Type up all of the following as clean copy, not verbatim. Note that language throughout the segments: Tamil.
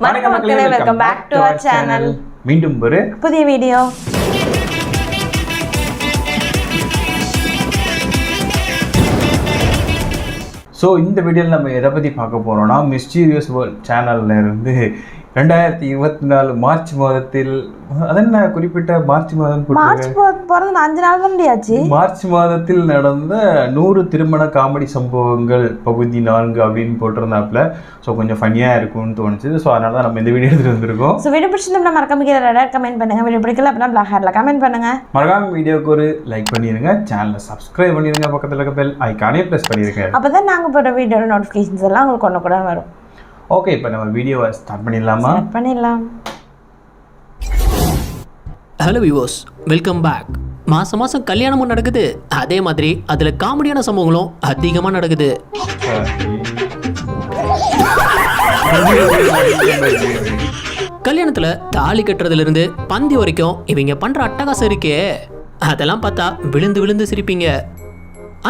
வணக்கம் மக்களே, welcome back to our channel. மீண்டும் ஒரு புதிய வீடியோ. ஸோ இந்த வீடியோவில் நம்ம எதை பற்றி பார்க்க போகிறோம்னா, மிஸ்டீரியஸ் வேர்ல்ட் சேனலில் இருந்து 2024 மார்ச் மாதத்தில், அதென்ன குறிப்பிட்ட மார்ச் மாதம் பிறந்து 5 நாள் தான் முடியாச்சு. மார்ச் மாதத்தில் நடந்த 100 திருமண காமெடி சம்பவங்கள் பகுதி 4 அப்படின்னு போட்டிருந்தாப்புல. ஸோ கொஞ்சம் ஃபன்னியாக இருக்கும்னு தோணுச்சு. ஸோ அதனால தான் நம்ம இந்த வீடியோ எடுத்துகிட்டு வந்திருக்கோம். ஸோ வீடியோ பிடிச்சிருந்தா மறக்காம கீழே கமெண்ட் பண்ணுங்கள். வீடியோ பிடிக்கல அப்படின்னா பிளாக் ஹேரில் கமெண்ட் பண்ணுங்கள். மறக்காம வீடியோக்கு ஒரு லைக் பண்ணிடுங்க, சேனலை சப்ஸ்கிரைப் பண்ணிடுங்க, பக்கத்தில் இருக்க பெல் ஐக்கானே ப்ரெஸ் பண்ணிடுங்க. அப்போ தான் நாங்கள் போகிற வீடியோட நோட்டிஃபிகேஷன்ஸ் எல்லாம் உங்களுக்கு ஒன்று கூட வரும். ஓகே, இப்போ நம்ம வீடியோவை ஸ்டார்ட் பண்ணிடலாமா? பண்ணிடலாம். Hello viewers, welcome back. மாதம் கல்யாணமும் நடக்குது, அதே மாதிரி அதில் காமெடியான சம்பவங்களும் அதிகமாக நடக்குது. கல்யாணத்தில் தாலி கட்டுறதுலேருந்து பந்தி வரைக்கும் இவங்க பண்ணுற அட்டகாசம் இருக்கே, அதெல்லாம் பார்த்தா விழுந்து விழுந்து சிரிப்பீங்க.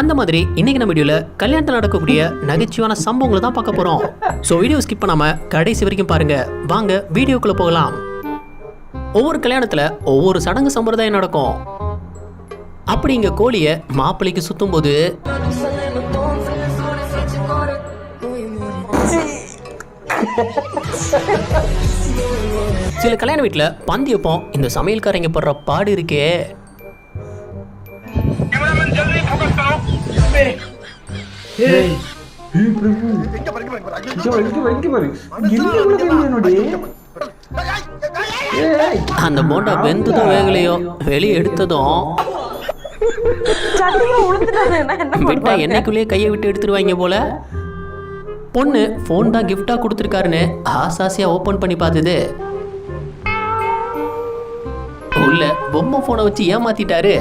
அந்த மாதிரி இன்னைக்கு நம்ம வீடியோவில் கல்யாணத்தில் நடக்கக்கூடிய நகைச்சுவையான சம்பவங்களை தான் பார்க்க போகிறோம். ஸோ வீடியோ ஸ்கிப் பண்ணாமல் கடைசி வரைக்கும் பாருங்கள். வாங்க வீடியோக்குள்ளே போகலாம். ஒவ்வொரு கல்யாணத்தில் ஒவ்வொரு சடங்கு சம்பிரதாயம் நடக்கும். அப்படி இங்கே கோழியை மாப்பிள்ளைக்கு சுற்றும் போது சில கல்யாண வீட்டில் பந்தி வைப்போம். இந்த சமையல்காரங்க படுற பாடு இருக்கே. அந்த போண்டா வெந்ததும் வேகலையோ, வெளியே எடுத்ததும் விட்டா என்னைக்குள்ளேயே கையை விட்டு எடுத்துருவாங்க போல. பொண்ணு போன் தான் கிஃப்டா கொடுத்துருக்காருன்னு ஆசாசியா ஓபன் பண்ணி பார்த்தது, உள்ள பொம்மை போனை வச்சு ஏமாத்திட்டாரு.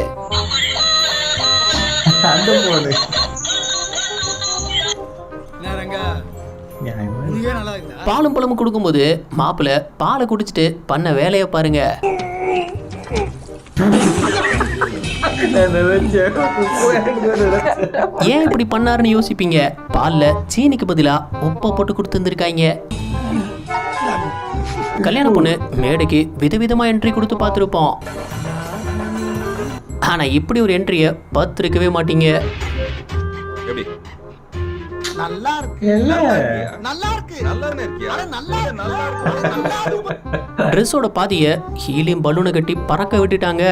பாலும் பழமும் கொடுக்கும்போது மாப்பிள்ள பாலை குடிச்சிட்டு பண்ண வேலையை பாருங்க. ஏன் இப்படி பண்ணாருன்னு யோசிப்பீங்க. பால்ல சீனிக்கு பதிலா உப்பை போட்டு கொடுத்துருந்துருக்காங்க. கல்யாண பொண்ணு மேடைக்கு விதவிதமா என்ட்ரி கொடுத்து பார்த்துருப்போம். ஆனா இப்படி ஒரு என்ட்ரியை பார்த்துருக்கவே மாட்டீங்க. ட்ரெஸ்ஸோட பாதிய ஹீலியம் பலூனை கட்டி பறக்க விட்டுட்டாங்க.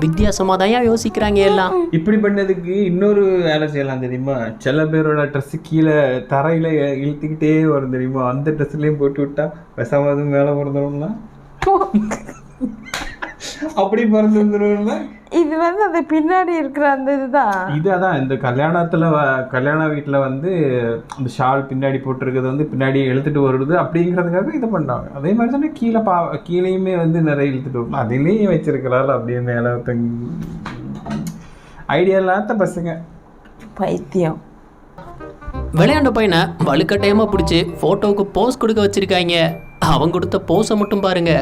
வித்தியாசமா தான் யோசிக்கிறாங்க எல்லாம். இப்படி பண்ணதுக்கு இன்னொரு வேலை செய்யலாம் தெரியுமா? சில பேரோட ட்ரெஸ் கீழே தரையில இழுத்துக்கிட்டே வரும் தெரியுமா? அந்த ட்ரெஸ்லயும் போட்டு விட்டா விஷமாதும் மேலே பிறந்தோம்னா அப்படி பிறந்து வந்துடும்ல. இது வந்து அந்த பின்னாடி இருக்கிற அந்த இதுதான் இந்த கல்யாண வீட்டில் வந்து அந்த ஷால் பின்னாடி போட்டிருக்கிறது வந்து பின்னாடி இழுத்துட்டு வருது அப்படிங்கிறதுக்காக இதை பண்ணாங்க. அதே மாதிரி தானே கீழேயுமே வந்து நிறைய இழுத்துட்டு வரும். அதிலேயும் வச்சிருக்கிறாள் அப்படியே மேலே ஐடியா இல்லாத பசங்க பைத்தியம். விளையாண்ட பையனை வலுக்கட்டாயமா பிடிச்சி போட்டோவுக்கு போஸ் கொடுக்க வச்சிருக்காங்க. அவங்க கொடுத்த போஸை மட்டும் பாருங்க.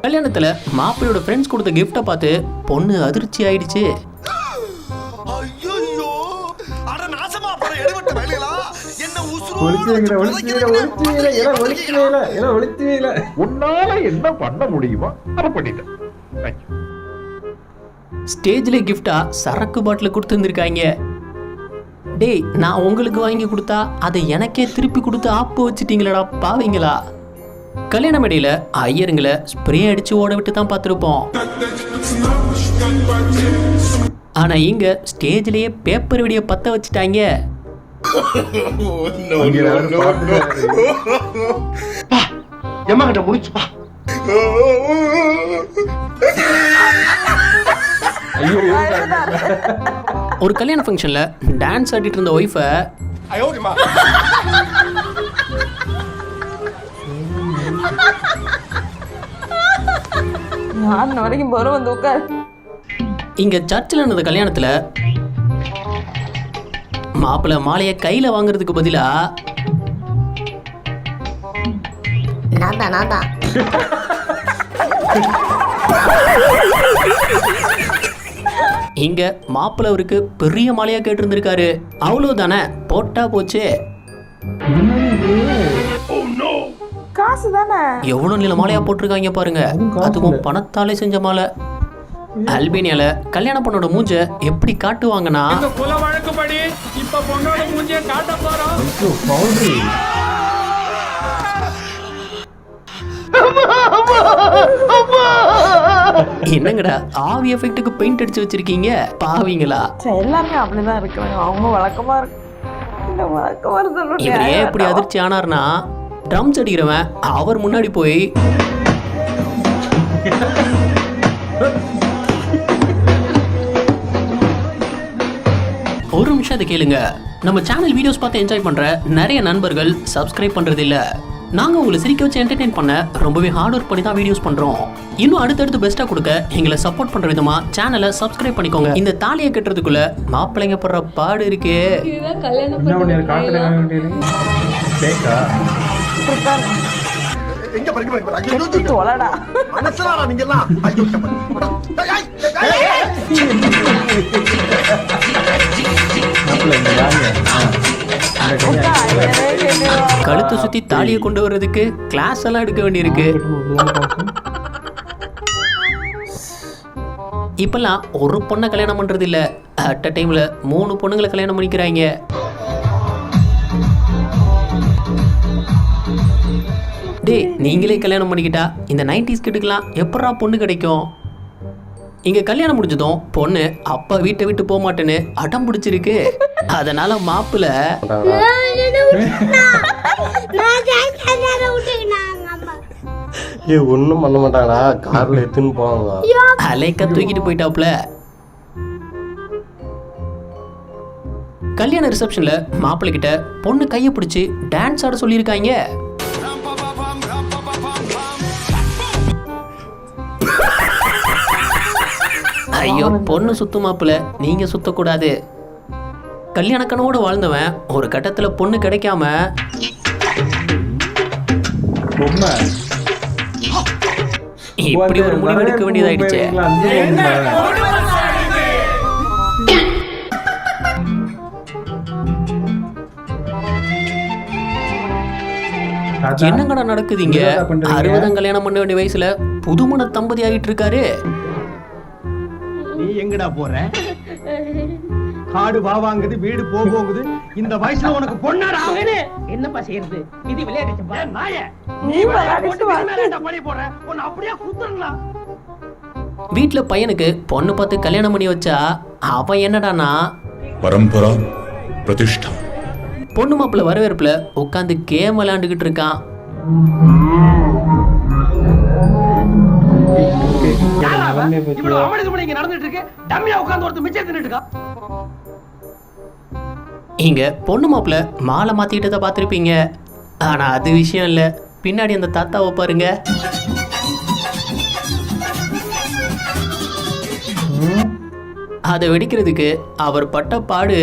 கல்யாணத்துல மாப்பிள்ளையோட ஃப்ரெண்ட்ஸ் கொடுத்த கிஃப்டை பார்த்து பொண்ணு அதிர்ச்சி ஆயிடுச்சு. உன்னால என்ன பண்ண முடியுமோ அதை பண்ணிட்டேன். ஸ்டேஜ்ல கிஃப்டா சரக்கு பாட்டில் கொடுத்துருந்துருக்காங்க. டேய், நான் உங்களுக்கு வாங்கி கொடுத்தா அதை எனக்கே திருப்பி கொடுத்து ஆப்பு வச்சுட்டீங்களா பாவீங்களா. கல்யாண மேடையில ஐயருங்களை ஸ்ப்ரே அடிச்சு ஓட விட்டு தான் பார்த்துருப்போம். ஆனா இங்க ஸ்டேஜ்லயே பேப்பர் வெடிய பத்த வச்சுட்டாங்க. ஒரு கல்யாண ஃபங்க்ஷன்ல டான்ஸ் ஆடிட்டு இருந்த ஒய்ஃபை வரைக்கும் போறோம் வந்து உட்கார். இங்க சர்ச்சில் நடந்த கல்யாணத்துல மாப்பிள்ளை மாலையை கையில வாங்குறதுக்கு பதிலா நான்தான் இங்க மாப்பிள்ளை அவருக்கு பெரிய மாலையா கேட்டிருந்திருக்காரு. அவ்வளவுதானே, போட்டா போச்சு. காசு தானே. எவ்வளவு நில மாலையா போட்டிருக்காங்க பாருங்க, அதுவும் பணத்தாலே செஞ்ச மாலை. அல்பேனியால கல்யாண பொண்ணோட மூஞ்ச எப்படி காட்டுவாங்கன்னா, குல வழக்குப்படி இப்ப பொண்ணோட மூஞ்சிய காட்ட போறோம். என்னங்கடா ஆவி எஃபெக்ட்டுக்கு பெயிண்ட் அடிச்சு வச்சிருக்கீங்க பாவீங்களா? எல்லாருமே அப்படிதான் இருக்கிறாங்க. அவங்க வழக்கமா இருக்கு. இவர் ஏன் இப்படி அதிர்ச்சி ஆனார்னா, ட்ரம்ஸ் அடிக்கிறவன் அவர் முன்னாடி போய் ஒரு நிமிஷம் அதை கேளுங்க. நம்ம சேனல் வீடியோஸ் பார்த்து என்ஜாய் பண்ற நிறைய நண்பர்கள் சப்ஸ்கிரைப் பண்றது இல்ல. நாங்க உங்களை சிரிக்க வச்சு என்டர்டெயின் பண்ண ரொம்பவே ஹார்ட் ஒர்க் பண்ணி தான் வீடியோஸ் பண்றோம். இன்னும் அடுத்தடுத்து பெஸ்டா கொடுக்க எங்களை சப்போர்ட் பண்ற விதமா சேனலை சப்ஸ்கிரைப் பண்ணிக்கோங்க. இந்த தாலியை கட்டுறதுக்குள்ள மாப்பிள்ளைங்க படுற பாடு இருக்கே. கழுத்தை சுத்தி தாலியை கொண்டு வர்றதுக்கு கிளாஸ் எல்லாம் எடுக்க வேண்டியிருக்கு. இப்பெல்லாம் ஒரு பொண்ணை கல்யாணம் பண்றது இல்ல, அட் அ டைம்ல 3 பொண்ணுங்களை கல்யாணம் பண்ணிக்கிறாங்க. டே, நீங்களே கல்யாணம் பண்ணிக்கிட்டா இந்த 90s கிட்டுக்கெல்லாம் எப்படா பொண்ணு கிடைக்கும்? இங்க கல்யாணம் முடிஞ்சதும் பொண்ணு அப்பா வீட்டை விட்டு போக மாட்டேன்னு அடம் பிடிச்சிருக்கு. அதனால மாப்பிள்ள ஒண்ணும் பண்ண மாட்டாங்களா, கார்ல எடுத்துன்னு போவாங்க. அலைக்க தூக்கிட்டு போயிட்டாப்ல. கல்யாண ரிசப்ஷன்ல மாப்பிள்ளை கிட்ட பொண்ணு கையை பிடிச்சி டான்ஸ் ஆட சொல்லியிருக்காங்க. ஐயோ, பொண்ணு சுத்து மாப்பிள்ள, நீங்க சுத்தக்கூடாது. கல்யாண கனவோட வாழ்ந்தவன் ஒரு கட்டத்துல பொண்ணு கிடைக்காம இப்படி ஒரு முடிவு எடுக்க வேண்டியதாயிடுச்சு. என்னங்கடா நடக்குதுங்க? 60 கல்யாணம் பண்ண வேண்டிய வயசுல புதுமண தம்பதி ஆகிட்டு இருக்காரு. நீ எங்கடா போற? காடு வாங்குது, வீடு போகுது. இந்த வயசுல உனக்கு பொண்ணாடா? என்னப்பா செய்யறது? இது விளையாடுச்சப்பா. நாயே, நீ விளையாடுடா பழி போற. உன்னை அப்படியே குத்துறலாம். வீட்டுல பையனுக்கு பொண்ணு பார்த்து கல்யாணம் பண்ணி வச்சா அவன் என்னடானா, பரம்பரா பிரதிஷ்டா. பொண்ணு மாப்பிள்ள வரவேற்புல உட்காந்து கேம் விளையாண்டுகிட்டு இருக்கான். இங்க பொண்ணு மாப்பிள்ள மாலை மாத்திக்கிட்டத பாத்திருப்பீங்க. ஆனா அது விஷயம் இல்ல, பின்னாடி அந்த தாத்தாவை பாருங்க. அதை வெடிக்கிறதுக்கு அவர் பட்ட பாடு.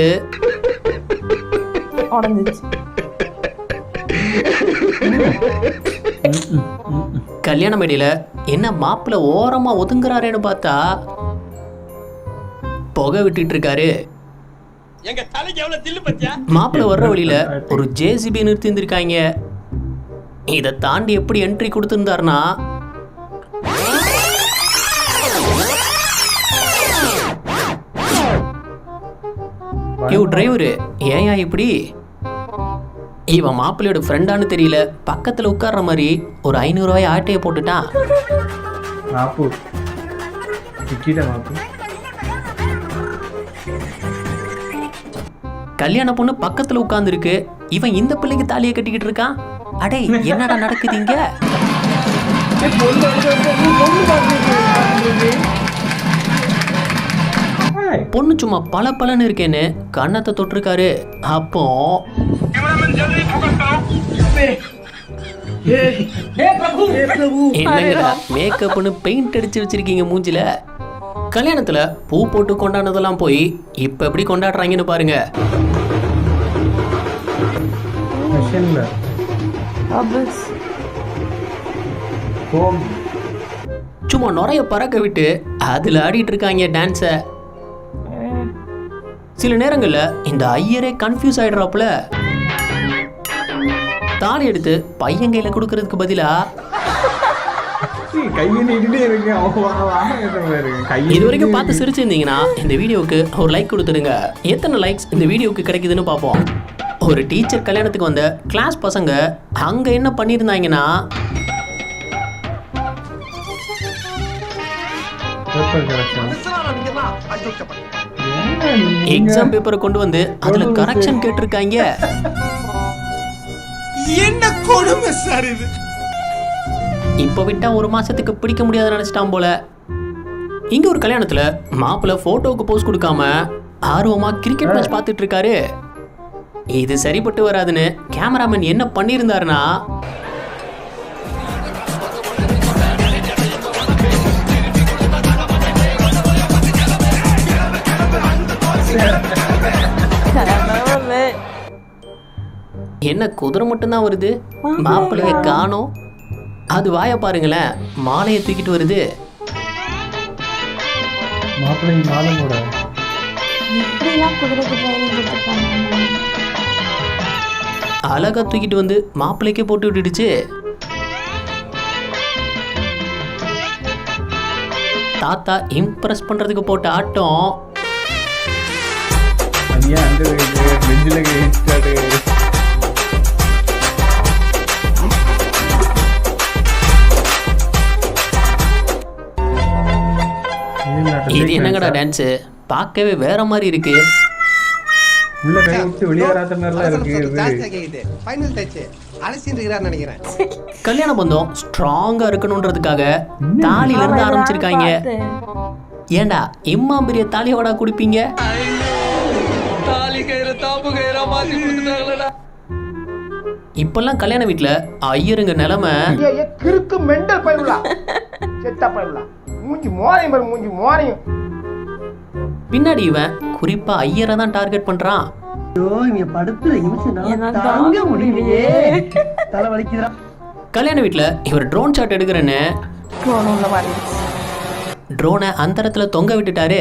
கல்யாண மேடையில என்ன மாப்பிள்ள ஓரமா ஒதுங்குறாருன்னு பார்த்தா புகை விட்டுட்டு இருக்காரு. மாப்பிள்ள வர்ற வழியில ஒரு ஜேசிபி நிறுத்தி இருந்திருக்காங்க. இதை தாண்டி எப்படி என்ட்ரி கொடுத்திருந்தாருன்னா, டிரைவரு ஏயா இப்படி? இவன் மாப்பிள்ளையோட ஃப்ரெண்டானு தெரியல, பக்கத்துல உட்கார்ற மாதிரி ஒரு 500 ரூபாய் ஆட்டையை போட்டுட்டான். கல்யாண பொண்ணு பக்கத்துல உட்கார்ந்து இருக்கு, இவன் இந்த பிள்ளைக்கு தாலியை கட்டிக்கிட்டு இருக்கான். அடே, என்னடா நடக்குதுங்க? பொண்ணு சும்மா பல பலன்னு இருக்கேன்னு கண்ணத்தை தொட்டிருக்காரு. அப்போ என்னங்கடா மேக்கப்னு பெயிண்ட் அடிச்சு வச்சிருக்கீங்க மூஞ்சில? கல்யாணத்துல பூ போட்டு கொண்டாடுனதெல்லாம் போய் இப்ப எப்படி கொண்டாடுறாங்கன்னு பாருங்க. சும்மா நுரைய பறக்க விட்டு அதுல ஆடிட்டு இருக்காங்க டான்ஸ. சில நேரங்கள்ல இந்த ஐயரே கன்ஃபியூஸ் ஆயிடுறாப்புல. தாலி எடுத்து பையன் கையில கொடுக்கறதுக்கு பதிலா கையை நீட்டிட்டே இருக்கு. இது வரைக்கும் பார்த்து சிரிச்சிருந்தீங்கன்னா இந்த வீடியோவுக்கு ஒரு லைக் கொடுத்துருங்க. எத்தனை லைக்ஸ் இந்த வீடியோவுக்கு கிடைக்குதுன்னு பார்ப்போம். ஒரு டீச்சர் கல்யாணத்துக்கு வந்த கிளாஸ் பசங்க அங்க என்ன பண்ணியிருந்தாங்கன்னா, எக்ஸாம் பேப்பரை கொண்டு வந்து அதுல கரெக்ஷன் கேட்டிருக்காங்க. என்ன கொடுமை சார் இது. இப்ப விட்டா ஒரு மாசத்துக்கு பிடிக்க முடியாத நினைச்சிட்டான் போல. இங்க ஒரு கல்யாணத்துல மாப்பிள்ள போட்டோவுக்கு போஸ் கொடுக்காம ஆர்வமா கிரிக்கெட் மேட்ச் பார்த்துட்டு இருக்காரு. இது சரிப்பட்டு வராதுன்னு கேமராமேன் என்ன பண்ணியிருந்தாருன்னா, என்ன குதிரை மட்டும்தான் வருது, மாப்பிள்ளைய காணோம். அது வாய பாருங்களேன், மாலையை தூக்கிட்டு வருது. மாப்பிள்ளை மாலை கூட இப்படிலாம் குதிரைக்கு ட்ரைனிங் கொடுத்துருக்காங்க. அழகா தூக்கிட்டு வந்து மாப்பிள்ளைக்கே போட்டு விட்டுடுச்சு. தாத்தா இம்ப்ரெஸ் பண்றதுக்கு போட்ட ஆட்டம். இது என்னங்கடா டான்ஸ், பார்க்கவே வேற மாதிரி இருக்கு. உள்ள கை வச்சு வெளியேறாத மாதிரிலாம் இருக்கு. ஃபைனல் டச் அலசின்றார் நினைக்கிறேன். கல்யாண பந்தம் ஸ்ட்ராங்கா இருக்கணும்ன்றதுக்காக தாலில இருந்து ஆரம்பிச்சிருக்காங்க. ஏண்டா இம்மா பெரிய தாலியோட குடிப்பீங்க? இப்பெல்லாம் கல்யாண வீட்டுல ஐயருங்க நிலைமை கிறுக்கு மெண்டல் பையலா செத்தா பையலா மூஞ்சி மோரையும் பாரு, மூஞ்சி மோரையும். பின்னாடி இவன் குறிப்பா ஐயரை தான் டார்கெட் பண்றான். கல்யாண வீட்டுல இவர் ட்ரோன் ஷாட் எடுக்கிறேன்னு ட்ரோனை அந்தரத்துல தொங்க விட்டுட்டாரு.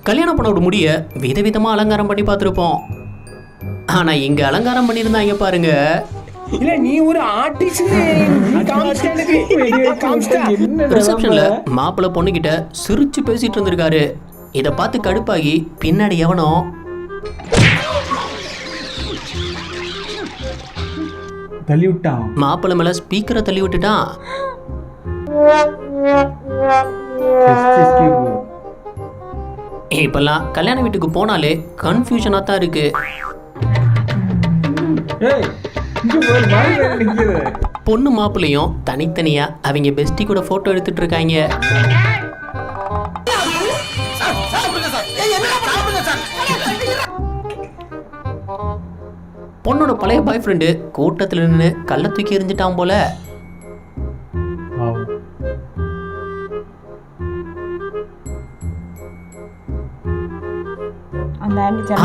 கல்யாண பொண்ணோட முடிய விதவிதமா அலங்காரம் பண்ணி பார்த்திருப்போம். ஆனா இங்க அலங்காரம் பண்ணியிருந்தாங்க பாருங்க. இல்ல நீ ஒரு ஆர்டிஸ்ட். ரிசப்ஷன்ல மாப்பிள்ளை பொண்ணுகிட்ட சிரிச்சு பேசிட்டு இருந்திருக்காரு. இத பார்த்து கடுப்பாகி பின்னாடி எவனோ தள்ளி விட்டான். மாப்பிள்ளை மேல ஸ்பீக்கரை தள்ளி விட்டுட்டான். இப்பெல்லாம் கல்யாண வீட்டுக்கு போனாலே கன்ஃபியூஷனா தான் இருக்கு. பொண்ணு மாப்பிள்ளையும் தனித்தனியா அவங்க பெஸ்டி கூட போட்டோ எடுத்துட்டு இருக்காங்க. பொண்ணோட பழைய பாய் ஃப்ரெண்டு கூட்டத்துல நின்று கள்ள தூக்கி எறிஞ்சிட்டான் போல.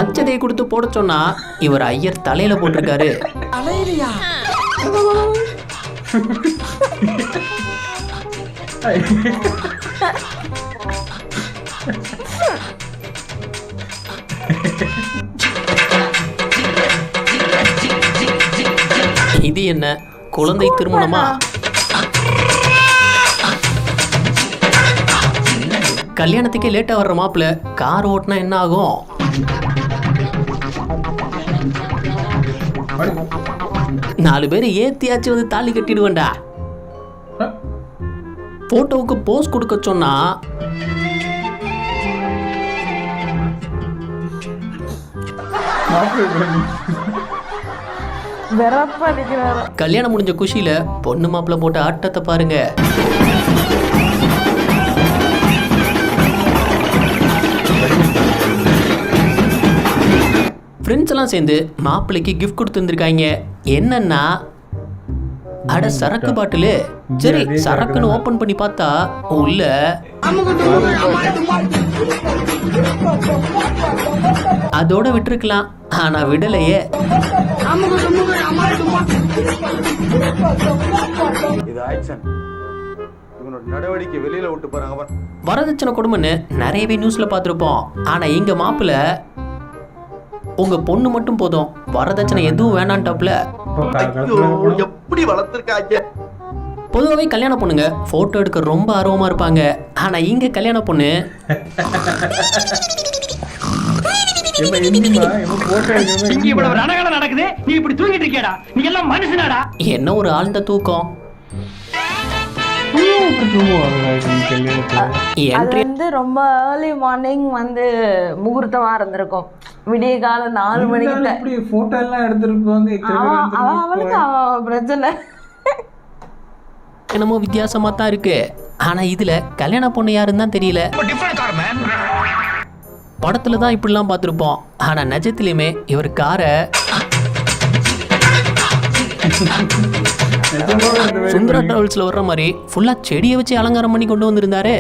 அச்சதையை கொடுத்து போட சொன்னா இவர் ஐயர் தலையில போட்டிருக்காரு. இது என்ன குழந்தை திருமணமா? கல்யாணத்துக்கே லேட்டா வர்ற மாப்பிள்ள கார் ஓட்டினா என்ன ஆகும்? நாலு பேர் ஏத்தியாச்சு வந்து தாலி கட்டிடுவேண்டா. போட்டோவுக்கு போஸ் கொடுக்க சொன்னா கல்யாணம் முடிஞ்ச குஷியில பொண்ணு மாப்பிள்ள போட்ட ஆட்டத்தை பாருங்க. ஃப்ரெண்ட்ஸ் எல்லாம் சேர்ந்து மாப்பிள்ளைக்கு கிஃப்ட் கொடுத்துருந்துருக்காங்க. என்னன்னா அட சரக்கு பாட்டிலு. சரி சரக்குன்னு ஓபன் பண்ணி பார்த்தா உள்ள அதோட விட்டுருக்கலாம். ஆனா விடலையே. இது ஆக்ஷன். இவனோட நடவடிக்கை வெளியில விட்டு போறாங்க. வரதட்சணை கொடுமைன்னு நிறையவே நியூஸ்ல பார்த்துருப்போம். ஆனா இங்க மாப்பிள்ள உங்க பொண்ணு மட்டும் போதும், வரதட்சணை எதுவும் வேணான்ட்டாப்ல. எப்படி வளர்த்துருக்காங்க. பொதுவாகவே கல்யாண பொண்ணுங்க போட்டோ எடுக்க ரொம்ப ஆர்வமா இருப்பாங்க. ஆனா இங்க கல்யாண பொண்ணு இங்க இவ்வளவு ரணகலம் நடக்குது, நீ இப்படி தூங்கிட்டு இருக்கியாடா? நீ எல்லாம் மனுஷனாடா? என்ன ஒரு ஆழ்ந்த தூக்கம். அது வந்து ரொம்ப ஏர்லி மார்னிங் வந்து முகூர்த்தமா இருந்திருக்கும். விடிய காலம் 4 மணிக்கு போட்டோ எல்லாம் எடுத்திருப்பாங்க. அவளுக்கு பிரச்சனை என்னமோ வித்தியாசமா தான் இருக்கு. ஆனா இதுல கல்யாண பொண்ணு யாருன்னு தான் தெரியல. படத்துல தான் இப்படிலாம் பார்த்துருப்போம். ஆனா நிஜத்திலுமே இவர் காரை சுந்தரா டிராவல்ஸ்ல வர்ற மாதிரி ஃபுல்லா செடியை வச்சு அலங்காரம் பண்ணி கொண்டு வந்திருந்தாரு.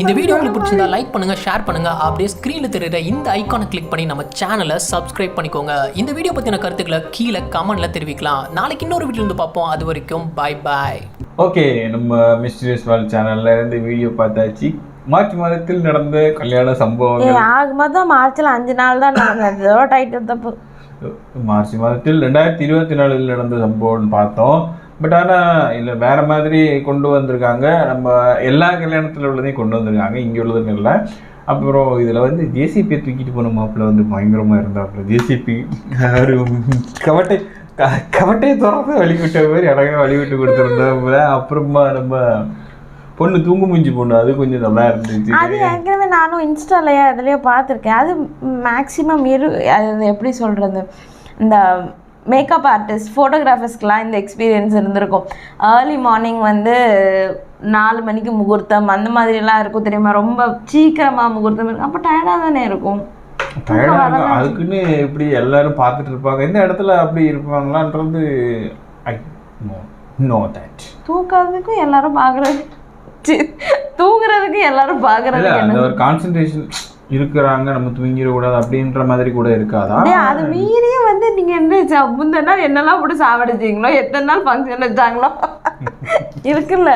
இந்த வீடியோ உங்களுக்கு பிடிச்சிருந்தா லைக் பண்ணுங்க, ஷேர் பண்ணுங்க. அப்படியே ஸ்க்ரீன்ல தெரியுற இந்த ஐகானை கிளிக் பண்ணி நம்ம சேனலை சப்ஸ்கிரைப் பண்ணிக்கோங்க. இந்த வீடியோ பத்தின கருத்துக்களை கீழே கமெண்ட்ல தெரிவிக்கலாம். நாளைக்கு இன்னொரு வீடியோ வந்து பார்ப்போம். அது வரைக்கும் பாய் பாய். ஓகே, நம்ம மிஸ்டீரியஸ் வேர்ல்ட் சேனல்ல இருந்து வீடியோ பார்த்தாச்சு. மார்ச் மாதத்தில் நடந்த கல்யாண சம்பவங்கள். ஆக மொத்தம் மார்ச்ல 5 நாள் தான் நடந்தது. டைட்டில் தப்பு. மார்ச் மாதத்தில் 2024 நடந்த சம்பவம்னு பார்த்தோம். பட் ஆனால் இல்லை வேறு மாதிரி கொண்டு வந்திருக்காங்க. நம்ம எல்லா கல்யாணத்தில் உள்ளதையும் கொண்டு வந்திருக்காங்க, இங்கே உள்ளதுன்னு இல்லை. அப்புறம் இதில் வந்து ஜேசிபியை தூக்கிட்டு போன மாப்பிள்ள வந்து பயங்கரமாக இருந்தாப்புல. ஜேசிபி ஒரு கவட்டையை திறந்து வழிவிட்ட மாதிரி அழகாக வழிவிட்டு கொடுத்துருந்தாப்புல. அப்புறமா நம்ம பொண்ணு தூங்கு மூஞ்சி பொண்ணு, அது கொஞ்சம் நல்லா இருந்துச்சு. அது ஏற்கனவே நானும் இன்ஸ்டாலையா இதுலேயோ பார்த்துருக்கேன். அது மேக்ஸிமம் அது எப்படி சொல்கிறது, இந்த மேக்கப் ஆர்டிஸ்ட் ஃபோட்டோகிராஃபர்ஸ்க்கெலாம் இந்த எக்ஸ்பீரியன்ஸ் இருந்திருக்கும். ஏர்லி மார்னிங் வந்து 4 மணிக்கு முகூர்த்தம் அந்த மாதிரிலாம் இருக்கும் தெரியுமா, ரொம்ப சீக்கிரமாக முகூர்த்தம் இருக்கும். அப்போ டயர்டாக தானே இருக்கும். டயர்டாக அதுக்குன்னு இப்படி எல்லாரும் பார்த்துட்டு இருப்பாங்க. எந்த இடத்துல அப்படி இருப்பாங்களான்றது ஐ நோ தட். தூக்கிறதுக்கும் எல்லாரும் பார்க்குறது, தூங்குறதுக்கு எல்லாரும் பார்க்குறது, அந்த ஒரு கான்சன்ட்ரேஷன் இருக்கிறாங்க, நம்ம தூங்கிடக்கூடாது அப்படின்ற மாதிரி கூட இருக்காதா? அது மீறியே வந்து நீங்கள் என்ன முந்தின நாள் என்னெல்லாம் போட்டு சாப்பிடுச்சிங்களோ, எத்தனை நாள் ஃபங்க்ஷன் வச்சாங்களோ இருக்குல்ல.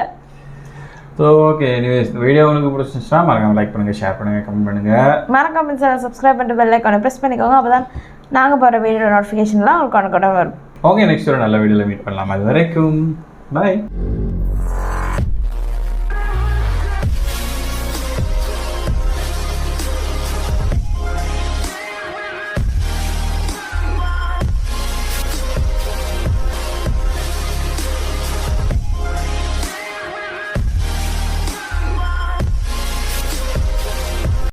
ஸோ ஓகே, எனிவேஸ் இந்த வீடியோ உங்களுக்கு பிடிச்சிருந்துச்சுன்னா மறக்காம லைக் பண்ணுங்கள், ஷேர் பண்ணுங்கள், கமெண்ட் பண்ணுங்கள். மறக்காம சேனல் சப்ஸ்கிரைப் பண்ணிட்டு பெல் ஐக்கானை ப்ரெஸ் பண்ணிக்கோங்க. அப்போ தான் நாங்கள் போகிற வீடியோ நோட்டிஃபிகேஷன்லாம் உங்களுக்கு உடனே வரும். ஓகே, நெக்ஸ்ட் ஒரு நல்ல வீடியோவில் மீட் பண்ணலாம். அது வரைக்கும் பாய்.